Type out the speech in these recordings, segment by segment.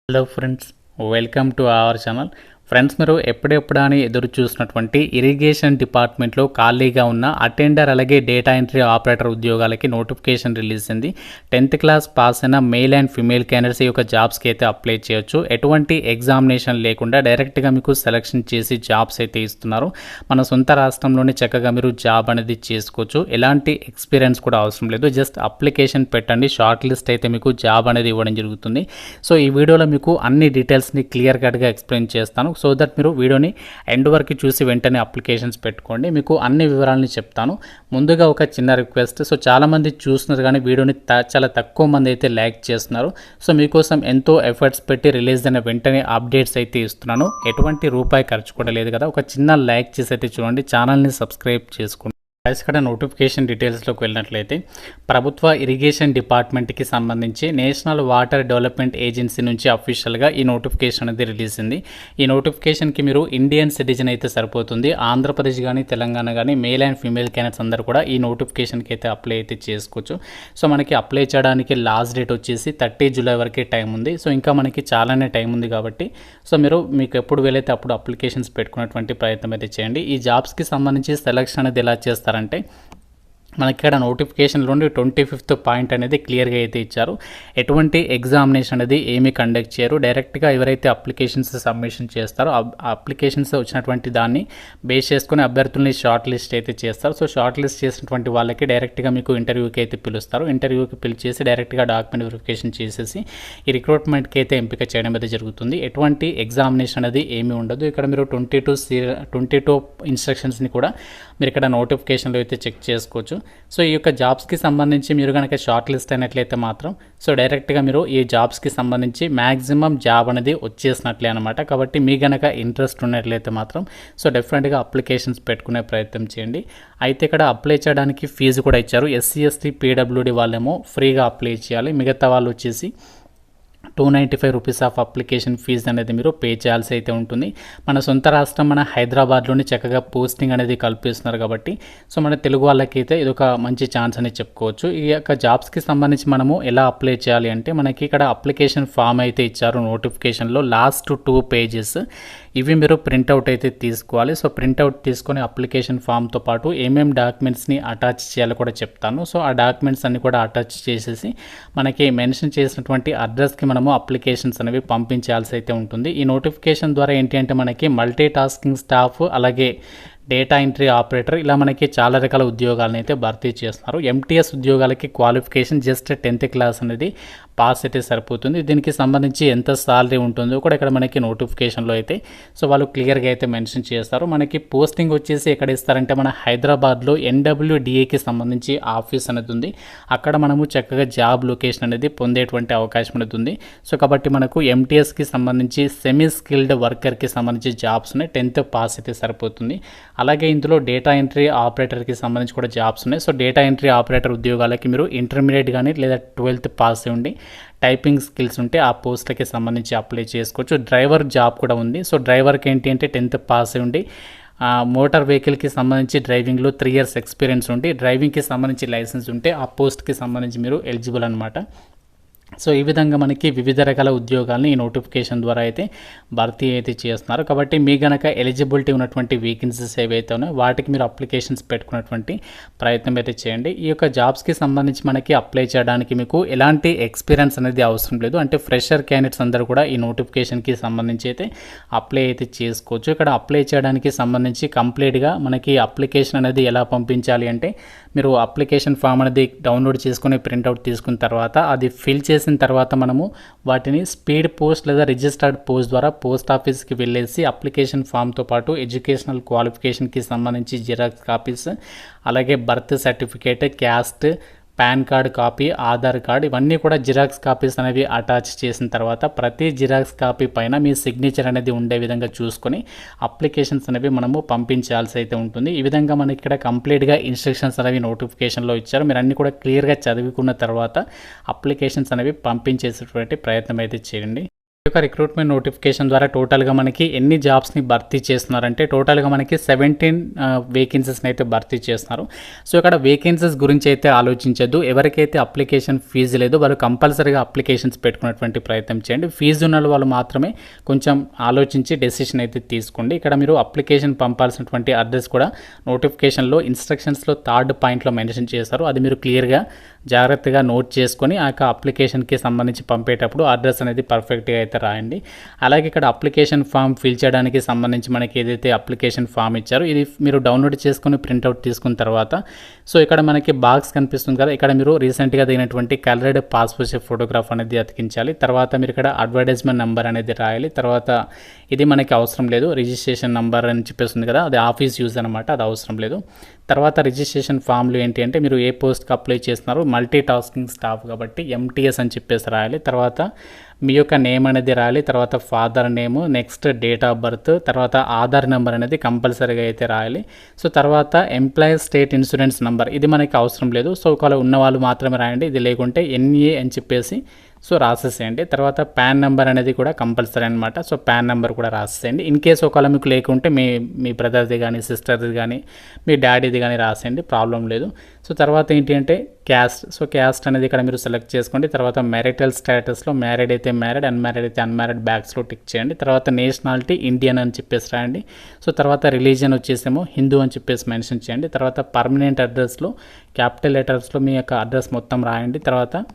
Hello friends, welcome to our channel. Friends, మీరు ఎప్పుడెప్పుడా అని ఎదురు చూసినటువంటి ఇరిగేషన్ డిపార్ట్మెంట్లో ఖాళీగా ఉన్న అటెండర్ అలాగే డేటా ఎంట్రీ ఆపరేటర్ ఉద్యోగాలకి నోటిఫికేషన్ రిలీజ్ అయింది. 10th క్లాస్ పాస్ అయిన మేల్ అండ్ ఫిమేల్ క్యాండిడేట్స్ ఈ యొక్క జాబ్స్కి అయితే అప్లై చేయొచ్చు. ఎటువంటి ఎగ్జామినేషన్ లేకుండా డైరెక్ట్గా మీకు సెలెక్షన్ చేసి జాబ్స్ అయితే ఇస్తున్నారు. మన సొంత రాష్ట్రంలోనే చక్కగా మీరు జాబ్ అనేది చేసుకోవచ్చు. ఎలాంటి ఎక్స్పీరియన్స్ కూడా అవసరం లేదు. జస్ట్ అప్లికేషన్ పెట్టండి, షార్ట్ లిస్ట్ అయితే మీకు జాబ్ అనేది ఇవ్వడం జరుగుతుంది. సో ఈ వీడియోలో మీకు అన్ని డీటెయిల్స్ని క్లియర్ కట్గా ఎక్స్ప్లెయిన్ చేస్తాను. సో దట్ మీరు వీడియోని ఎండ్ వరకు చూసి వెంటనే అప్లికేషన్స్ పెట్టుకోండి. మీకు అన్ని వివరాలని చెప్తాను. ముందుగా ఒక చిన్న రిక్వెస్ట్. సో చాలామంది చూస్తున్నారు కానీ వీడియోని చాలా తక్కువ మంది అయితే లైక్ చేస్తున్నారు. సో మీకోసం ఎంతో ఎఫర్ట్స్ పెట్టి రిలీజ్ అయిన వెంటనే అప్డేట్స్ అయితే ఇస్తున్నాను. ఎటువంటి రూపాయి ఖర్చు కూడా లేదు కదా. ఒక చిన్న లైక్ చేసి అయితే చూడండి, ఛానల్ని సబ్స్క్రైబ్ చేసుకోండి. ఇక్కడ నోటిఫికేషన్ డీటెయిల్స్లోకి వెళ్ళినట్లయితే ప్రభుత్వ ఇరిగేషన్ డిపార్ట్మెంట్కి సంబంధించి నేషనల్ వాటర్ డెవలప్మెంట్ ఏజెన్సీ నుంచి అఫీషియల్గా ఈ నోటిఫికేషన్ అనేది రిలీజ్ అయింది. ఈ నోటిఫికేషన్కి మీరు ఇండియన్ సిటిజన్ అయితే సరిపోతుంది. ఆంధ్రప్రదేశ్ కానీ తెలంగాణ కానీ మేల్ అండ్ ఫీమేల్ క్యాండిడేట్స్ అందరూ కూడా ఈ నోటిఫికేషన్కి అయితే అప్లై అయితే చేసుకోవచ్చు. సో మనకి అప్లై చేయడానికి లాస్ట్ డేట్ వచ్చేసి 30 జూలై వరకే టైం ఉంది. సో ఇంకా మనకి చాలానే టైం ఉంది కాబట్టి సో మీకు ఎప్పుడు వీలైతే అప్పుడు అప్లికేషన్స్ పెట్టుకునేటువంటి ప్రయత్నం అయితే చేయండి. ఈ జాబ్స్కి సంబంధించి సెలక్షన్ అనేది ఎలా చేస్తారంటే మనకి ఇక్కడ నోటిఫికేషన్లోని 25th పాయింట్ అనేది క్లియర్గా అయితే ఇచ్చారు. ఎటువంటి ఎగ్జామినేషన్ అనేది ఏమీ కండక్ట్ చేయరు. డైరెక్ట్గా ఎవరైతే అప్లికేషన్స్ సబ్మిషన్ చేస్తారో అప్లికేషన్స్ వచ్చినటువంటి దాన్ని బేస్ చేసుకుని అభ్యర్థుల్ని షార్ట్ లిస్ట్ అయితే చేస్తారు. సో షార్ట్ లిస్ట్ చేసినటువంటి వాళ్ళకి డైరెక్ట్గా మీకు ఇంటర్వ్యూకి అయితే పిలుస్తారు. ఇంటర్వ్యూకి పిలిచేసి డైరెక్ట్గా డాక్యుమెంట్ వెరిఫికేషన్ చేసేసి ఈ రిక్రూట్మెంట్కి అయితే ఎంపిక చేయడం అయితే జరుగుతుంది. ఎటువంటి ఎగ్జామినేషన్ అనేది ఏమీ ఉండదు. ఇక్కడ మీరు 22 ఇన్స్ట్రక్షన్స్ని కూడా మీరు ఇక్కడ నోటిఫికేషన్లో అయితే చెక్ చేసుకోవచ్చు. సో ఈ యొక్క జాబ్స్కి సంబంధించి మీరు కనుక షార్ట్ లిస్ట్ అయినట్లయితే మాత్రం సో డైరెక్ట్గా మీరు ఈ జాబ్స్కి సంబంధించి మ్యాక్సిమం జాబ్ అనేది వచ్చేసినట్లే అనమాట. కాబట్టి మీ కనుక ఇంట్రెస్ట్ ఉన్నట్లయితే మాత్రం సో డెఫినెట్గా అప్లికేషన్స్ పెట్టుకునే ప్రయత్నం చేయండి. అయితే ఇక్కడ అప్లై చేయడానికి ఫీజు కూడా ఇచ్చారు. SC ST PWD వాళ్ళేమో ఫ్రీగా అప్లై చేయాలి. మిగతా వాళ్ళు వచ్చేసి 295 రూపీస్ ఆఫ్ అప్లికేషన్ ఫీజు అనేది మీరు పే చేయాల్సి అయితే ఉంటుంది. మన సొంత రాష్ట్రం మన హైదరాబాద్లోని చక్కగా పోస్టింగ్ అనేది కల్పిస్తున్నారు కాబట్టి సో మన తెలుగు వాళ్ళకైతే ఇది ఒక మంచి ఛాన్స్ అని చెప్పుకోవచ్చు. ఈ యొక్క జాబ్స్కి సంబంధించి మనము ఎలా అప్లై చేయాలి అంటే మనకి ఇక్కడ అప్లికేషన్ ఫామ్ అయితే ఇచ్చారు నోటిఫికేషన్లో. లాస్ట్ 2 పేజెస్ ఇవి మీరు ప్రింట్అవుట్ అయితే తీసుకోవాలి. సో ప్రింట్అవుట్ తీసుకొని అప్లికేషన్ ఫామ్తో పాటు ఏమేమి డాక్యుమెంట్స్ని అటాచ్ చేయాలో కూడా చెప్తాను. సో ఆ డాక్యుమెంట్స్ అన్ని కూడా అటాచ్ చేసేసి మనకి మెన్షన్ చేసినటువంటి అడ్రస్కి మనము అప్లికేషన్స్ అనేవి పంపించాల్సి అయితే ఉంటుంది. ఈ నోటిఫికేషన్ ద్వారా ఏంటి అంటే మనకి మల్టీ టాస్కింగ్ స్టాఫ్ అలాగే డేటా ఎంట్రీ ఆపరేటర్ ఇలా మనకి చాలా రకాల ఉద్యోగాలను అయితే భర్తీ చేస్తున్నారు. MTS ఉద్యోగాలకి క్వాలిఫికేషన్ జస్ట్ 10th క్లాస్ అనేది పాస్ అయితే సరిపోతుంది. దీనికి సంబంధించి ఎంత సాలరీ ఉంటుందో కూడా ఇక్కడ మనకి నోటిఫికేషన్లో అయితే సో వాళ్ళు క్లియర్గా అయితే మెన్షన్ చేస్తారు. మనకి పోస్టింగ్ వచ్చేసి ఎక్కడ ఇస్తారంటే మన హైదరాబాద్లో NWDAకి సంబంధించి ఆఫీస్ అనేది ఉంది. అక్కడ మనము చక్కగా జాబ్ లొకేషన్ అనేది పొందేటువంటి అవకాశం అనేది ఉంది. సో కాబట్టి మనకు MTSకి సంబంధించి సెమీ స్కిల్డ్ వర్కర్కి సంబంధించి జాబ్స్ ఉన్నాయి. 10th పాస్ అయితే సరిపోతుంది. అలాగే ఇందులో డేటా ఎంట్రీ ఆపరేటర్కి సంబంధించి కూడా జాబ్స్ ఉన్నాయి. సో డేటా ఎంట్రీ ఆపరేటర్ ఉద్యోగాలకి మీరు ఇంటర్మీడియట్ కానీ లేదా 12th పాస్ ఉండి టైపింగ్ స్కిల్స్ ఉంటే ఆ పోస్టులకి సంబంధించి అప్లై చేసుకోవచ్చు. డ్రైవర్ జాబ్ కూడా ఉంది. సో డ్రైవర్కి ఏంటి అంటే 10th పాస్ ఉండి మోటార్ వెహికల్కి సంబంధించి డ్రైవింగ్లో 3 years ఎక్స్పీరియన్స్ ఉండి డ్రైవింగ్కి సంబంధించి లైసెన్స్ ఉంటే ఆ పోస్ట్కి సంబంధించి మీరు ఎలిజిబుల్ అనమాట. సో ఈ విధంగా మనకి వివిధ రకాల ఉద్యోగాలను ఈ నోటిఫికేషన్ ద్వారా అయితే భర్తీ అయితే చేస్తున్నారు. కాబట్టి మీ గనక ఎలిజిబిలిటీ ఉన్నటువంటి వేకెన్సీస్ ఏవైతే ఉన్నాయో వాటికి మీరు అప్లికేషన్స్ పెట్టుకున్నటువంటి ప్రయత్నం అయితే చేయండి. ఈ యొక్క జాబ్స్కి సంబంధించి మనకి అప్లై చేయడానికి మీకు ఎలాంటి ఎక్స్పీరియన్స్ అనేది అవసరం లేదు. అంటే ఫ్రెషర్ క్యాండిడేట్స్ అందరూ కూడా ఈ నోటిఫికేషన్కి సంబంధించి అయితే అప్లై అయితే చేసుకోవచ్చు. ఇక్కడ అప్లై చేయడానికి సంబంధించి కంప్లీట్గా మనకి అప్లికేషన్ అనేది ఎలా పంపించాలి అంటే మీరు అప్లికేషన్ ఫామ్ అనేది డౌన్లోడ్ చేసుకుని ప్రింట్అవుట్ తీసుకున్న తర్వాత అది ఫిల్ చేసిన తర్వాత మనము వాటిని స్పీడ్ పోస్ట్ లేదా రిజిస్టర్డ్ పోస్ట్ ద్వారా పోస్ట్ ఆఫీస్కి వెళ్ళేసి అప్లికేషన్ ఫామ్తో పాటు ఎడ్యుకేషనల్ క్వాలిఫికేషన్కి సంబంధించి జిరాక్స్ కాపీస్ అలాగే birth certificate, caste, pan card copy, Aadhaar card ఇవన్నీ కూడా జిరాక్స్ కాపీస్ అనేవి అటాచ్ చేసిన తర్వాత ప్రతి జిరాక్స్ కాపీ పైన మీ సిగ్నేచర్ అనేది ఉండే విధంగా చూసుకొని అప్లికేషన్స్ అనేవి మనము పంపించాల్సి అయితే ఉంటుంది. ఈ విధంగా మనకి ఇక్కడ కంప్లీట్గా ఇన్స్ట్రక్షన్స్ అనేవి నోటిఫికేషన్లో ఇచ్చారు. మీరు అన్నీ కూడా క్లియర్గా చదువుకున్న తర్వాత అప్లికేషన్స్ అనేవి పంపించేసేటువంటి ప్రయత్నం అయితే చేయండి. ఈ యొక్క రిక్రూట్మెంట్ నోటిఫికేషన్ ద్వారా టోటల్గా మనకి ఎన్ని జాబ్స్ని భర్తీ చేస్తున్నారంటే టోటల్గా మనకి 17 వేకెన్సీస్ని అయితే భర్తీ చేస్తున్నారు. సో ఇక్కడ వేకెన్సీస్ గురించి అయితే ఆలోచించద్దు. ఎవరికైతే అప్లికేషన్ ఫీజు లేదో వాళ్ళు కంపల్సరీగా అప్లికేషన్స్ పెట్టుకునేటువంటి ప్రయత్నం చేయండి. ఫీజు ఉన్న వాళ్ళు మాత్రమే కొంచెం ఆలోచించి డెసిషన్ అయితే తీసుకోండి. ఇక్కడ మీరు అప్లికేషన్ పంపాల్సినటువంటి అడ్రస్ కూడా నోటిఫికేషన్లో ఇన్స్ట్రక్షన్స్లో 3rd పాయింట్లో మెన్షన్ చేస్తారు. అది మీరు క్లియర్గా జాగ్రత్తగా నోట్ చేసుకొని ఆ యొక్క అప్లికేషన్కి సంబంధించి పంపేటప్పుడు అడ్రస్ అనేది పర్ఫెక్ట్గా అయితే రాయండి. అలాగే ఇక్కడ అప్లికేషన్ ఫామ్ ఫిల్ చేయడానికి సంబంధించి మనకి ఏదైతే అప్లికేషన్ ఫామ్ ఇచ్చారో ఇది మీరు డౌన్లోడ్ చేసుకొని ప్రింట్అవుట్ తీసుకున్న తర్వాత సో ఇక్కడ మనకి బాక్స్ కనిపిస్తుంది కదా, ఇక్కడ మీరు రీసెంట్గా దిగినటువంటి కలర్డ్ పాస్పోర్ట్ సైజ్ ఫోటోగ్రాఫ్ అనేది అతికించాలి. తర్వాత మీరు ఇక్కడ అడ్వర్టైజ్మెంట్ నెంబర్ అనేది రాయాలి. తర్వాత ఇది మనకి అవసరం లేదు, రిజిస్ట్రేషన్ నెంబర్ అని చెప్పేస్తుంది కదా, అది ఆఫీస్ యూజ్ అనమాట, అది అవసరం లేదు. తర్వాత రిజిస్ట్రేషన్ ఫామ్లు ఏంటి అంటే మీరు ఏ పోస్ట్కి అప్లై చేస్తున్నారో మల్టీ టాస్కింగ్ స్టాఫ్ కాబట్టి ఎంటీఎస్ అని చెప్పేసి రాయాలి. తర్వాత మీ యొక్క నేమ్ అనేది రాయాలి. తర్వాత father name, next date of birth, తర్వాత ఆధార్ నెంబర్ అనేది కంపల్సరీగా అయితే రాయాలి. సో తర్వాత ఎంప్లాయీస్ స్టేట్ ఇన్సూరెన్స్ నెంబర్ ఇది మనకి అవసరం లేదు. సో ఒకవేళ ఉన్న వాళ్ళు మాత్రమే రాయండి, ఇది లేకుంటే ఎన్ఏ అని చెప్పేసి సో రాసేసేయండి. తర్వాత పాన్ నెంబర్ అనేది కూడా కంపల్సరీ అనమాట. సో పాన్ నెంబర్ కూడా రాసేయండి. ఇన్ కేసు ఒకవేళ మీకు లేకుంటే మీ బ్రదర్ది కానీ సిస్టర్ది కానీ మీ డాడీది కానీ రాసేయండి, ప్రాబ్లం లేదు. సో తర్వాత ఏంటి అంటే క్యాస్ట్. సో క్యాస్ట్ అనేది ఇక్కడ మీరు సెలెక్ట్ చేసుకోండి. తర్వాత మ్యారిటల్ స్టేటస్లో మ్యారీడ్ అయితే మ్యారీడ్, అన్మ్యారీడ్ అయితే అన్మ్యారీడ్ బ్యాక్స్లో టిక్ చేయండి. తర్వాత నేషనాలిటీ ఇండియన్ అని చెప్పేసి రాయండి. సో తర్వాత రిలీజియన్ వచ్చేసేమో హిందూ అని చెప్పేసి మెన్షన్ చేయండి. తర్వాత పర్మనెంట్ అడ్రస్లో క్యాపిటల్ లెటర్స్లో మీ యొక్క అడ్రస్ మొత్తం రాయండి. తర్వాత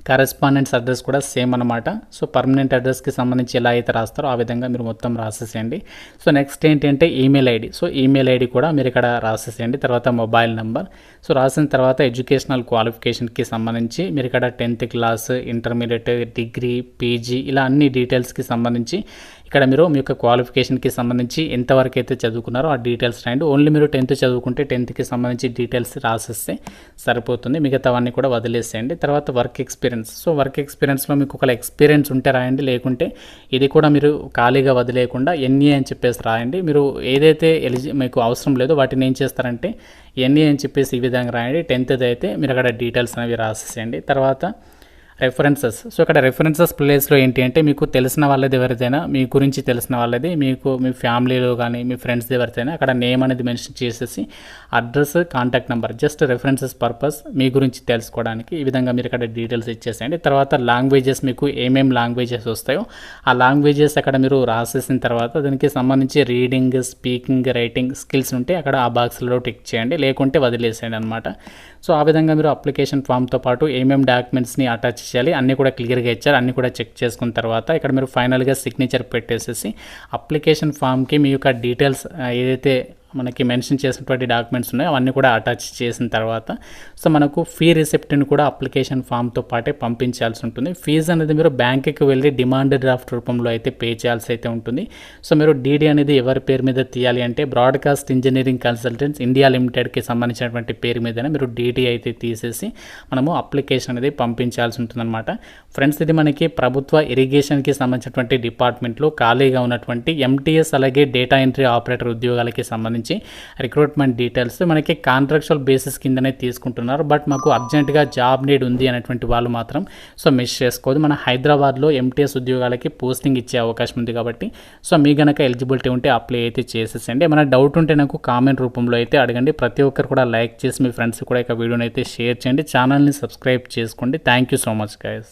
కరెస్పాండెన్స్ అడ్రస్ కూడా సేమ్ అనమాట. సో పర్మనెంట్ అడ్రస్కి సంబంధించి ఎలా అయితే రాస్తారో ఆ విధంగా మీరు మొత్తం రాసేసేయండి. సో నెక్స్ట్ ఏంటంటే email ID. So email ID కూడా మీరు ఇక్కడ రాసేసేయండి. తర్వాత మొబైల్ నెంబర్. సో రాసిన తర్వాత ఎడ్యుకేషనల్ క్వాలిఫికేషన్కి సంబంధించి మీరు ఇక్కడ 10th class, intermediate, degree, PG ఇలా అన్ని డీటెయిల్స్కి సంబంధించి ఇక్కడ మీరు మీ యొక్క క్వాలిఫికేషన్కి సంబంధించి ఎంతవరకు అయితే చదువుకున్నారో ఆ డీటెయిల్స్ రాయండి. ఓన్లీ మీరు 10th చదువుకుంటే 10thకి సంబంధించి డీటెయిల్స్ రాసేస్తే సరిపోతుంది, మిగతావన్నీ కూడా వదిలేసేయండి. తర్వాత వర్క్ ఎక్స్పీరియన్స్. సో వర్క్ ఎక్స్పీరియన్స్లో మీకు ఒక ఎక్స్పీరియన్స్ ఉంటే రాయండి, లేకుంటే ఇది కూడా మీరు ఖాళీగా వదిలేయకుండా ఎన్ఏ అని చెప్పేసి రాయండి. మీరు ఏదైతే మీకు అవసరం లేదో వాటిని ఏం చేస్తారంటే ఎన్ఏ అని చెప్పేసి ఈ విధంగా రాయండి. 10th అయితే మీరు అక్కడ డీటెయిల్స్ అనేవి రాసేసేయండి. తర్వాత రెఫరెన్సెస్. సో ఇక్కడ రెఫరెన్సెస్ ప్లేస్లో ఏంటి అంటే మీకు తెలిసిన వాళ్ళది ఎవరిదైనా, మీ గురించి తెలిసిన వాళ్ళది, మీకు మీ ఫ్యామిలీలో కానీ మీ ఫ్రెండ్స్ ఎవరిదైనా అక్కడ నేమ్ అనేది మెన్షన్ చేసేసి address, contact number, just references purpose మీ గురించి తెలుసుకోవడానికి ఈ విధంగా మీరు ఇక్కడ డీటెయిల్స్ ఇచ్చేసేయండి. తర్వాత లాంగ్వేజెస్ మీకు ఏమేమి లాంగ్వేజెస్ వస్తాయో ఆ లాంగ్వేజెస్ అక్కడ మీరు రాసేసిన తర్వాత దానికి సంబంధించి రీడింగ్, స్పీకింగ్, రైటింగ్ స్కిల్స్ ఉంటే అక్కడ ఆ బాక్స్లో టిక్ చేయండి, లేకుంటే వదిలేసేయండి అనమాట. సో ఆ విధంగా మీరు అప్లికేషన్ ఫామ్తో పాటు ఏమేమి డాక్యుమెంట్స్ని అటాచ్ చేయాలి అన్నీ కూడా క్లియర్గా ఇచ్చారు. అన్నీ కూడా చెక్ చేసుకున్న తర్వాత ఇక్కడ మీరు ఫైనల్గా సిగ్నేచర్ పెట్టేసేసి అప్లికేషన్ ఫామ్కి మీ యొక్క డీటెయిల్స్ ఏదైతే మనకి మెన్షన్ చేసినటువంటి డాక్యుమెంట్స్ ఉన్నాయో అవన్నీ కూడా అటాచ్ చేసిన తర్వాత సో మనకు ఫీ రిసిప్ట్ని కూడా అప్లికేషన్ ఫామ్తో పాటే పంపించాల్సి ఉంటుంది. ఫీజు అనేది మీరు బ్యాంకుకి వెళ్ళి డిమాండ్ డ్రాఫ్ట్ రూపంలో అయితే పే చేయాల్సి అయితే ఉంటుంది. సో మీరు డీడీ అనేది ఎవరి పేరు మీద తీయాలి అంటే బ్రాడ్కాస్ట్ ఇంజనీరింగ్ కన్సల్టెంట్స్ ఇండియా లిమిటెడ్కి సంబంధించినటువంటి పేరు మీదనే మీరు డీడీ అయితే తీసేసి మనము అప్లికేషన్ అనేది పంపించాల్సి ఉంటుందన్నమాట. ఫ్రెండ్స్ ఇది మనకి ప్రభుత్వ ఇరిగేషన్కి సంబంధించినటువంటి డిపార్ట్మెంట్లో ఖాళీగా ఉన్నటువంటి ఎంటీఎస్ అలాగే డేటా ఎంట్రీ ఆపరేటర్ ఉద్యోగాలకి సంబంధించి రిక్రూట్మెంట్ డీటెయిల్స్ మనకి కాంట్రాక్చువల్ బేసిస్ కిందనే తీసుకుంటున్నారు. బట్ మాకు అర్జెంటుగా జాబ్ నీడ్ ఉంది అనేటువంటి వాళ్ళు మాత్రం సో మిస్ చేసుకోదు. మన హైదరాబాద్లో ఎంటీఎస్ ఉద్యోగాలకి పోస్టింగ్ ఇచ్చే అవకాశం ఉంది కాబట్టి సో మీ గనక ఎలిజిబిలిటీ ఉంటే అప్లై అయితే చేసేసండి. ఏమైనా డౌట్ ఉంటే నాకు కామెంట్ రూపంలో అయితే అడగండి. ప్రతి ఒక్కరు కూడా లైక్ చేసి మీ ఫ్రెండ్స్ కూడా ఇక వీడియోని అయితే షేర్ చేయండి. ఛానల్ని సబ్స్క్రైబ్ చేసుకోండి. Thank you so much guys.